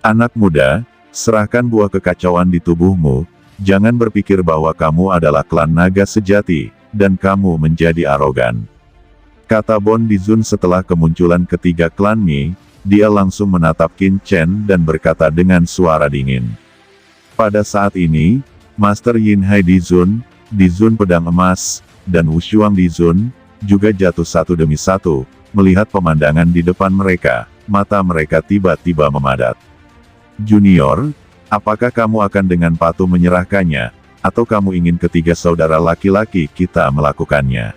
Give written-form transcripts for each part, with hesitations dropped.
Anak muda, serahkan buah kekacauan di tubuhmu, jangan berpikir bahwa kamu adalah klan naga sejati, dan kamu menjadi arogan. Kata Bon Dizun setelah kemunculan ketiga klan Mi, dia langsung menatap Qin Chen dan berkata dengan suara dingin. Pada saat ini, Master Yin Hai Dizun, Dizun Pedang Emas, dan Wushuang Dizun, juga jatuh satu demi satu, melihat pemandangan di depan mereka, mata mereka tiba-tiba memadat. Junior, apakah kamu akan dengan patuh menyerahkannya, atau kamu ingin ketiga saudara laki-laki kita melakukannya?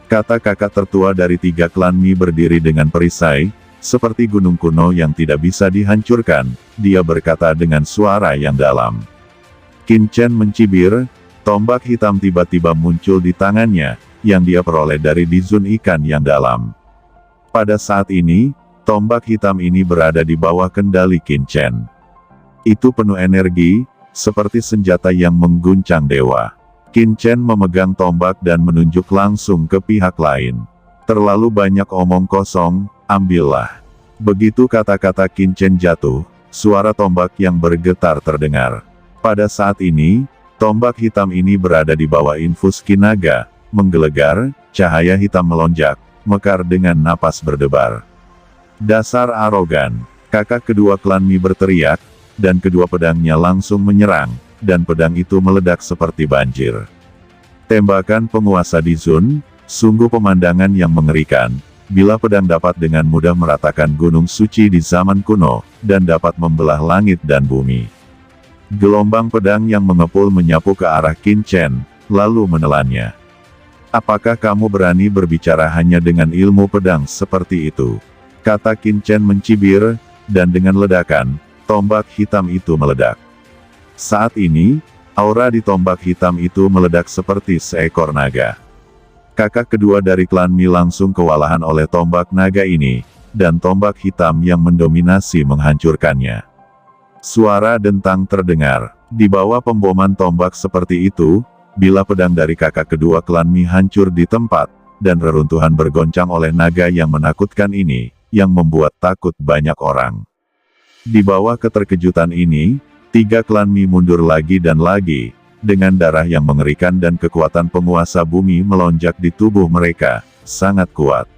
Kata kakak tertua dari tiga klan Mi berdiri dengan perisai, seperti gunung kuno yang tidak bisa dihancurkan, dia berkata dengan suara yang dalam. Qin Chen mencibir, tombak hitam tiba-tiba muncul di tangannya, yang dia peroleh dari Dizun ikan yang dalam. Pada saat ini, tombak hitam ini berada di bawah kendali Qin Chen. Itu penuh energi, seperti senjata yang mengguncang dewa. Qin Chen memegang tombak dan menunjuk langsung ke pihak lain. Terlalu banyak omong kosong, ambillah. Begitu kata-kata Qin Chen jatuh, suara tombak yang bergetar terdengar. Pada saat ini, tombak hitam ini berada di bawah infus Qin Naga, menggelegar, cahaya hitam melonjak, mekar dengan napas berdebar. Dasar arogan, kakak kedua klan Mi berteriak, dan kedua pedangnya langsung menyerang, dan pedang itu meledak seperti banjir. Tembakan penguasa Dizun, sungguh pemandangan yang mengerikan, bila pedang dapat dengan mudah meratakan gunung suci di zaman kuno, dan dapat membelah langit dan bumi. Gelombang pedang yang mengepul menyapu ke arah Qin Chen, lalu menelannya. Apakah kamu berani berbicara hanya dengan ilmu pedang seperti itu? Kata Qin Chen mencibir, dan dengan ledakan, tombak hitam itu meledak. Saat ini, aura di tombak hitam itu meledak seperti seekor naga. Kakak kedua dari klan Mi langsung kewalahan oleh tombak naga ini, dan tombak hitam yang mendominasi menghancurkannya. Suara dentang terdengar, di bawah pemboman tombak seperti itu, bila pedang dari kakak kedua klan Mi hancur di tempat, dan reruntuhan bergoncang oleh naga yang menakutkan ini, yang membuat takut banyak orang. Di bawah keterkejutan ini, tiga klan Mi mundur lagi dan lagi, dengan darah yang mengerikan dan kekuatan penguasa bumi melonjak di tubuh mereka, sangat kuat.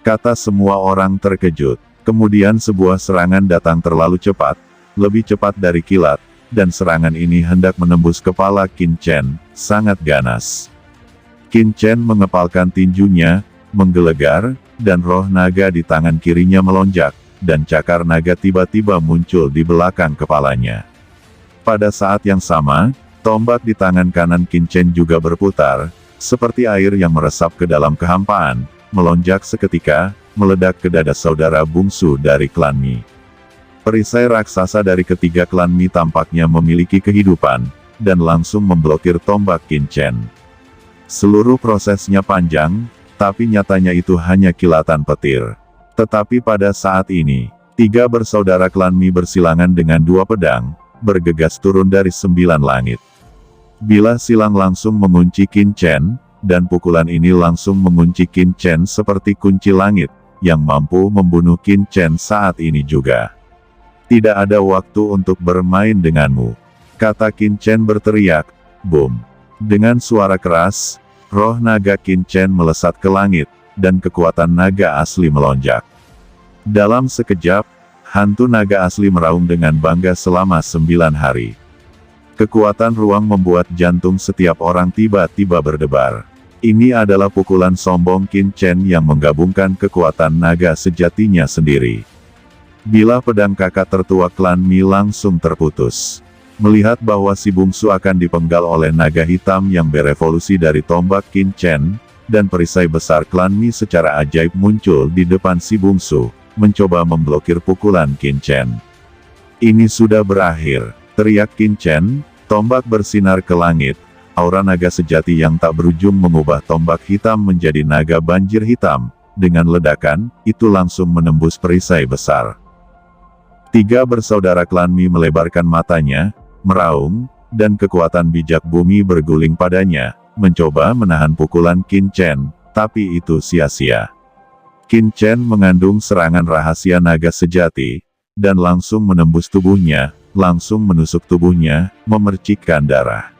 Kata semua orang terkejut. Kemudian sebuah serangan datang terlalu cepat, lebih cepat dari kilat, dan serangan ini hendak menembus kepala Qin Chen, sangat ganas. Qin Chen mengepalkan tinjunya, menggelegar, dan roh naga di tangan kirinya melonjak, dan cakar naga tiba-tiba muncul di belakang kepalanya. Pada saat yang sama, tombak di tangan kanan Qin Chen juga berputar, seperti air yang meresap ke dalam kehampaan, melonjak seketika, meledak ke dada saudara bungsu dari klan Mi. Perisai raksasa dari ketiga klan Mi tampaknya memiliki kehidupan, dan langsung memblokir tombak Qin Chen. Seluruh prosesnya panjang, tapi nyatanya itu hanya kilatan petir. Tetapi pada saat ini, tiga bersaudara klan Mi bersilangan dengan dua pedang, bergegas turun dari 9 langit. Bila silang langsung mengunci Qin Chen, dan pukulan ini langsung mengunci Qin Chen seperti kunci langit, yang mampu membunuh Qin Chen saat ini juga. Tidak ada waktu untuk bermain denganmu. Kata Qin Chen berteriak, boom. Dengan suara keras, roh naga Qin Chen melesat ke langit, dan kekuatan naga asli melonjak. Dalam sekejap, hantu naga asli meraung dengan bangga selama 9 hari. Kekuatan ruang membuat jantung setiap orang tiba-tiba berdebar. Ini adalah pukulan sombong Qin Chen yang menggabungkan kekuatan naga sejatinya sendiri. Bila pedang kakak tertua klan Mi langsung terputus. Melihat bahwa si bungsu akan dipenggal oleh naga hitam yang berevolusi dari tombak Qin Chen, dan perisai besar klan Mi secara ajaib muncul di depan si bungsu, mencoba memblokir pukulan Qin Chen. Ini sudah berakhir, teriak Qin Chen, tombak bersinar ke langit, aura naga sejati yang tak berujung mengubah tombak hitam menjadi naga banjir hitam, dengan ledakan, itu langsung menembus perisai besar. Tiga bersaudara klan Mi melebarkan matanya, meraung, dan kekuatan bijak bumi berguling padanya, mencoba menahan pukulan Qin Chen, tapi itu sia-sia. Qin Chen mengandung serangan rahasia naga sejati, dan langsung menembus tubuhnya, langsung menusuk tubuhnya, memercikkan darah.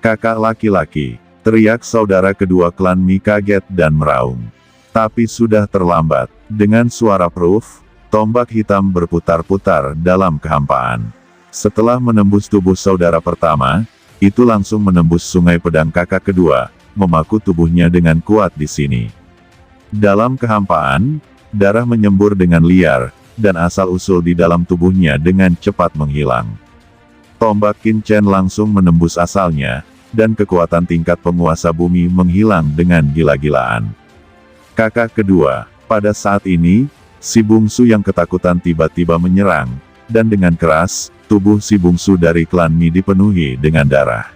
"Kakak laki-laki!" teriak saudara kedua klan Mi kaget dan meraung. Tapi sudah terlambat. Dengan suara proof, tombak hitam berputar-putar dalam kehampaan. Setelah menembus tubuh saudara pertama, itu langsung menembus sungai pedang kakak kedua, memaku tubuhnya dengan kuat di sini. Dalam kehampaan, darah menyembur dengan liar, dan asal-usul di dalam tubuhnya dengan cepat menghilang. Tombak Qin Chen langsung menembus asalnya, dan kekuatan tingkat penguasa bumi menghilang dengan gila-gilaan. Kakak kedua, pada saat ini, si bungsu yang ketakutan tiba-tiba menyerang, dan dengan keras, tubuh si bungsu dari klan Mi dipenuhi dengan darah.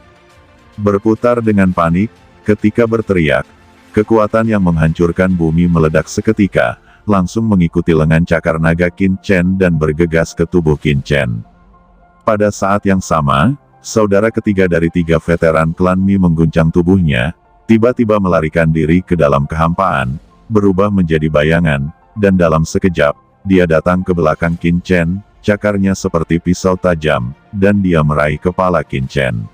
Berputar dengan panik, ketika berteriak, kekuatan yang menghancurkan bumi meledak seketika, langsung mengikuti lengan cakar naga Qin Chen dan bergegas ke tubuh Qin Chen. Pada saat yang sama, saudara ketiga dari 3 veteran klan Mi mengguncang tubuhnya, tiba-tiba melarikan diri ke dalam kehampaan, berubah menjadi bayangan, dan dalam sekejap, dia datang ke belakang Qin Chen, cakarnya seperti pisau tajam, dan dia meraih kepala Qin Chen.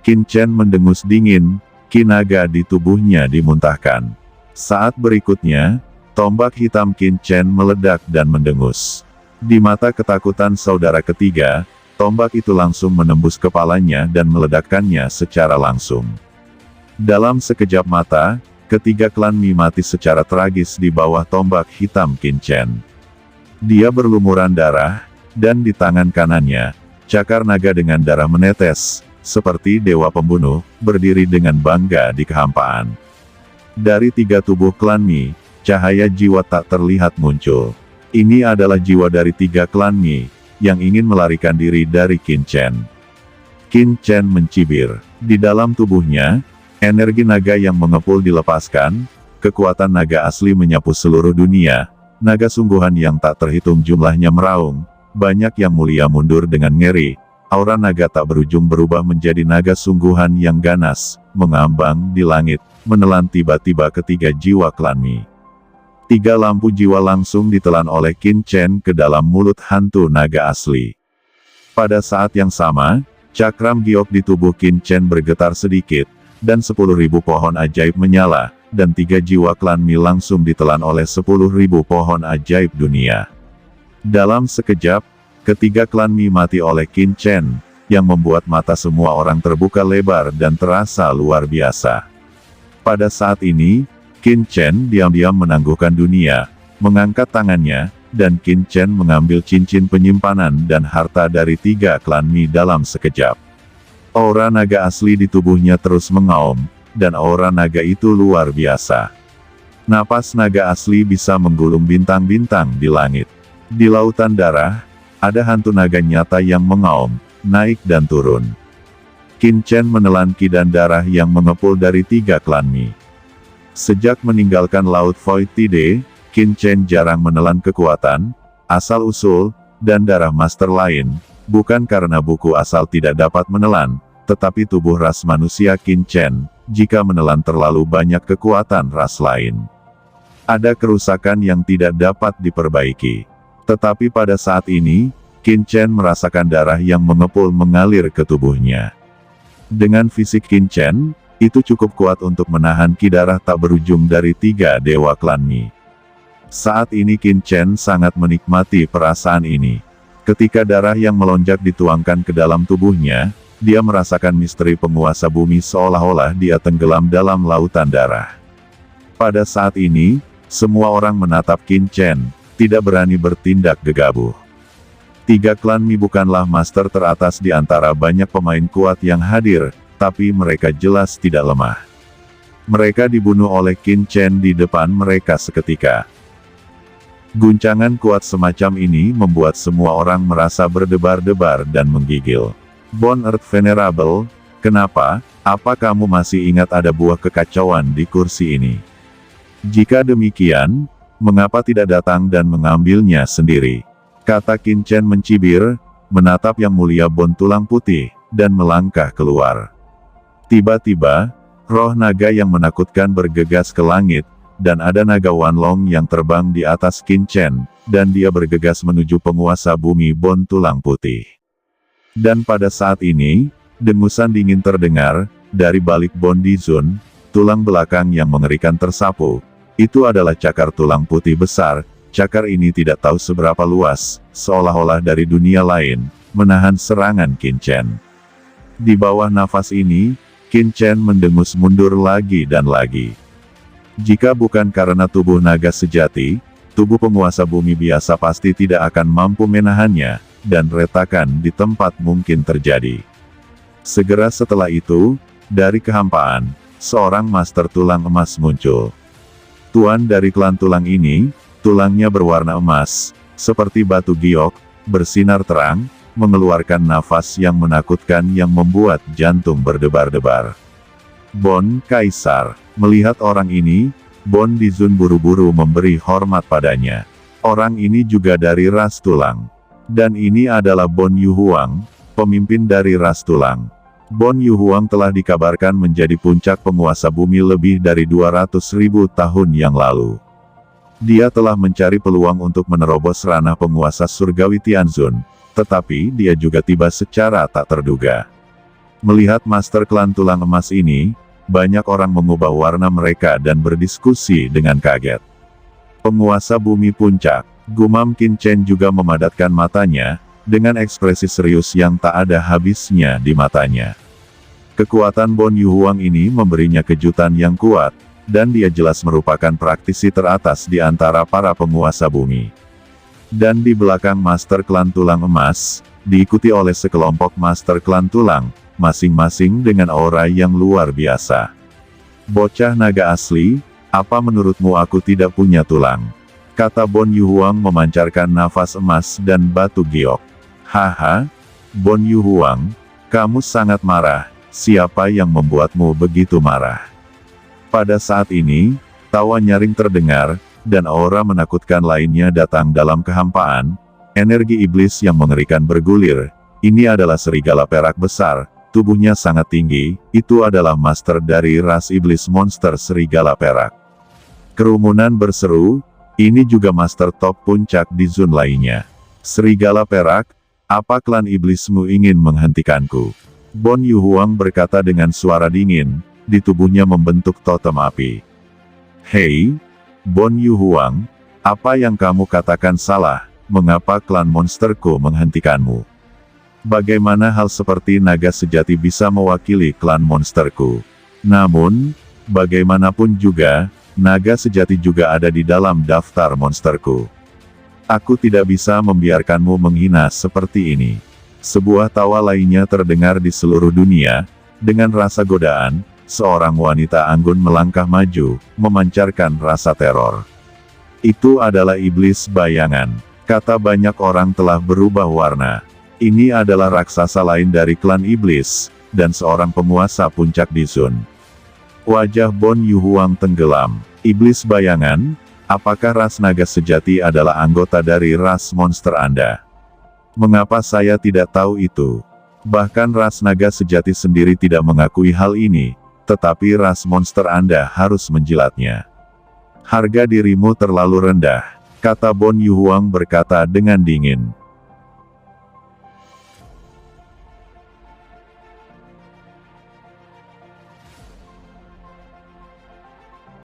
Qin Chen mendengus dingin, ki naga di tubuhnya dimuntahkan. Saat berikutnya, tombak hitam Qin Chen meledak dan mendengus. Di mata ketakutan saudara ketiga, tombak itu langsung menembus kepalanya dan meledakkannya secara langsung. Dalam sekejap mata, ketiga klan Mi mati secara tragis di bawah tombak hitam Qin Chen. Dia berlumuran darah, dan di tangan kanannya, cakar naga dengan darah menetes, seperti dewa pembunuh, berdiri dengan bangga di kehampaan. Dari 3 tubuh klan Mi, cahaya jiwa tak terlihat muncul. Ini adalah jiwa dari 3 klan Mi, yang ingin melarikan diri dari Qin Chen. Qin Chen mencibir. Di dalam tubuhnya, energi naga yang mengepul dilepaskan, kekuatan naga asli menyapu seluruh dunia, naga sungguhan yang tak terhitung jumlahnya meraung, banyak yang mulia mundur dengan ngeri, aura naga tak berujung berubah menjadi naga sungguhan yang ganas, mengambang di langit, menelan tiba-tiba ketiga jiwa klan Mi. 3 lampu jiwa langsung ditelan oleh Qin Chen ke dalam mulut hantu naga asli. Pada saat yang sama, cakram giok di tubuh Qin Chen bergetar sedikit, dan 10.000 pohon ajaib menyala, dan 3 jiwa klan Mi langsung ditelan oleh 10.000 pohon ajaib dunia. Dalam sekejap, ketiga klan Mi mati oleh Qin Chen, yang membuat mata semua orang terbuka lebar dan terasa luar biasa. Pada saat ini, Qin Chen diam-diam menangguhkan dunia, mengangkat tangannya, dan Qin Chen mengambil cincin penyimpanan dan harta dari 3 klan Mi dalam sekejap. Aura naga asli di tubuhnya terus mengaum, dan aura naga itu luar biasa. Napas naga asli bisa menggulung bintang-bintang di langit. Di lautan darah, ada hantu naga nyata yang mengaum, naik dan turun. Qin Chen menelan ki dan darah yang mengepul dari 3 klan Mi. Sejak meninggalkan Laut Void Tide, Qin Chen jarang menelan kekuatan, asal-usul, dan darah master lain, bukan karena buku asal tidak dapat menelan, tetapi tubuh ras manusia Qin Chen, jika menelan terlalu banyak kekuatan ras lain, ada kerusakan yang tidak dapat diperbaiki. Tetapi pada saat ini, Qin Chen merasakan darah yang mengepul mengalir ke tubuhnya. Dengan fisik Qin Chen, itu cukup kuat untuk menahan ki darah tak berujung dari 3 dewa klan Mi. Saat ini Qin Chen sangat menikmati perasaan ini. Ketika darah yang melonjak dituangkan ke dalam tubuhnya, dia merasakan misteri penguasa bumi seolah-olah dia tenggelam dalam lautan darah. Pada saat ini, semua orang menatap Qin Chen, tidak berani bertindak gegabah. 3 klan Mi bukanlah master teratas di antara banyak pemain kuat yang hadir, tapi mereka jelas tidak lemah. Mereka dibunuh oleh Qin Chen di depan mereka seketika. Guncangan kuat semacam ini membuat semua orang merasa berdebar-debar dan menggigil. Bone Earth Venerable, kenapa? Apa kamu masih ingat ada buah kekacauan di kursi ini? Jika demikian, mengapa tidak datang dan mengambilnya sendiri? Kata Qin Chen mencibir, menatap Yang Mulia Bone Tulang Putih, dan melangkah keluar. Tiba-tiba, roh naga yang menakutkan bergegas ke langit, dan ada naga Wanlong yang terbang di atas Qin Chen, dan dia bergegas menuju penguasa bumi Bon Tulang Putih. Dan pada saat ini, dengusan dingin terdengar, dari balik Bon Dizun, tulang belakang yang mengerikan tersapu. Itu adalah cakar tulang putih besar, cakar ini tidak tahu seberapa luas, seolah-olah dari dunia lain, menahan serangan Qin Chen. Di bawah nafas ini, Qin Chen mendengus mundur lagi dan lagi. Jika bukan karena tubuh naga sejati, tubuh penguasa bumi biasa pasti tidak akan mampu menahannya, dan retakan di tempat mungkin terjadi. Segera setelah itu, dari kehampaan, seorang master tulang emas muncul. Tuan dari klan tulang ini, tulangnya berwarna emas, seperti batu giok, bersinar terang, mengeluarkan nafas yang menakutkan yang membuat jantung berdebar-debar. Bon Kaisar, melihat orang ini, Bon Dizun buru-buru memberi hormat padanya. Orang ini juga dari ras tulang. Dan ini adalah Bon Yuhuang, pemimpin dari ras tulang. Bon Yuhuang telah dikabarkan menjadi puncak penguasa bumi lebih dari 200.000 tahun yang lalu. Dia telah mencari peluang untuk menerobos ranah penguasa surgawi Tianzun, tetapi dia juga tiba secara tak terduga. Melihat master klan tulang emas ini, banyak orang mengubah warna mereka dan berdiskusi dengan kaget. Penguasa bumi puncak, gumam Qin Chen juga memadatkan matanya, dengan ekspresi serius yang tak ada habisnya di matanya. Kekuatan Bon Yuhuang ini memberinya kejutan yang kuat, dan dia jelas merupakan praktisi teratas di antara para penguasa bumi. Dan di belakang master klan tulang emas, diikuti oleh sekelompok master klan tulang, masing-masing dengan aura yang luar biasa. Bocah naga asli, apa menurutmu aku tidak punya tulang? Kata Bon Yuhuang memancarkan nafas emas dan batu giok. Haha, Bon Yuhuang, kamu sangat marah, siapa yang membuatmu begitu marah? Pada saat ini, tawa nyaring terdengar, dan aura menakutkan lainnya datang dalam kehampaan, energi iblis yang mengerikan bergulir. Ini adalah serigala perak besar, tubuhnya sangat tinggi, itu adalah master dari ras iblis monster serigala perak. Kerumunan berseru, ini juga master top puncak di zon lainnya. Serigala perak, apa klan iblismu ingin menghentikanku? Bon Yuhuang berkata dengan suara dingin, di tubuhnya membentuk totem api. Hei, Bon Yuhuang, apa yang kamu katakan salah, mengapa klan monsterku menghentikanmu? Bagaimana hal seperti naga sejati bisa mewakili klan monsterku? Namun, bagaimanapun juga, naga sejati juga ada di dalam daftar monsterku. Aku tidak bisa membiarkanmu menghina seperti ini. Sebuah tawa lainnya terdengar di seluruh dunia, dengan rasa godaan, seorang wanita anggun melangkah maju, memancarkan rasa teror. Itu adalah iblis bayangan. Kata banyak orang telah berubah warna. Ini adalah raksasa lain dari klan iblis, dan seorang penguasa puncak Dizun. Wajah Bon Yuhuang tenggelam. Iblis bayangan, apakah ras naga sejati adalah anggota dari ras monster Anda? Mengapa saya tidak tahu itu? Bahkan ras naga sejati sendiri tidak mengakui hal ini, tetapi ras monster Anda harus menjilatnya. Harga dirimu terlalu rendah, kata Bon Yuhuang berkata dengan dingin.